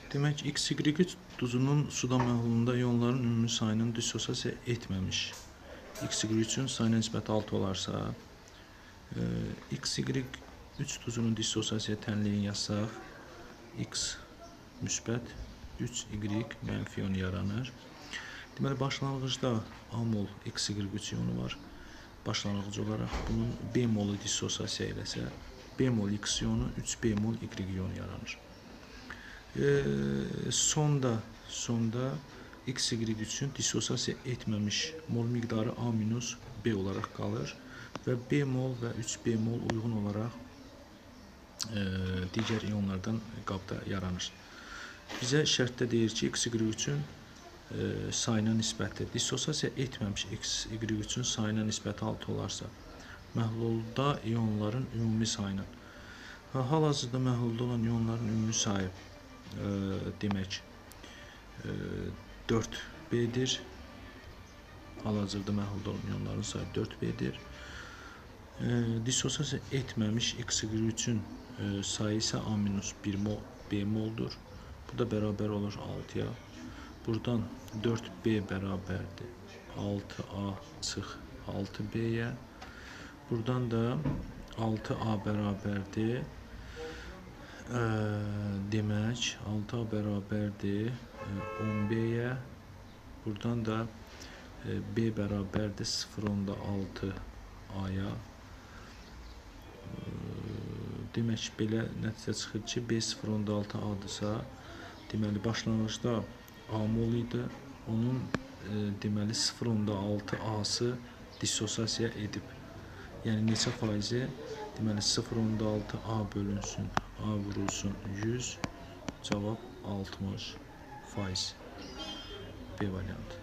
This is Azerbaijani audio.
Demək, XY duzunun suda məhlulunda ionların ümumi sayının dissosiasiya etməmiş. XY üçün sayına nisbəti 6 olarsa, XY3 duzunun dissosiasiya tənliyin yazsaq, X müsbət, 3Y mənfi ion yaranır. Deməli, başlanğıcda A mol XY3 ionu var. Başlanğıc olaraq bunun B molu dissosiasiya eləsə, B mol X ionu 3B mol Y ionu yaranır. Sonda XY üçün dissosiasiya etməmiş mol miqdarı A minus B olaraq qalır və B mol və 3B mol uyğun olaraq digər ionlardan qabda yaranır. Bizə şərtdə deyir ki, XY üçün sayına nisbəti dissosiasiya etməmiş XY üçün sayına nisbəti 6 olarsa, məhlulda ionların ümumi sayının. Hal-hazırda məhlulda olan ionların ümumi sayı demək 4B-dir. Hal-hazırda məhlulda olan ionların sayı 4B-dir. Dissosiasiya etməmiş XY üçün sayı isə A minus 1 mol B moldur. Bu da bərabər olur 6-ya. Buradan 4B bərabərdir 6A çıx 6B-yə. Buradan da 6A bərabərdir. Demək, 6A bərabərdir 10B-yə. Buradan da B bərabərdir 0.6A-ya. Demək, belə nəticə çıxır ki, B 0.6A-dırsa, deməli, başlanğıcda A mol idi. Onun deməli 0.6A-sı dissosiasiya edib. Yəni, neçə faizi? Deməli, 0.6A bölünsün, A vurulsun 100, cavab 60%. B variantı.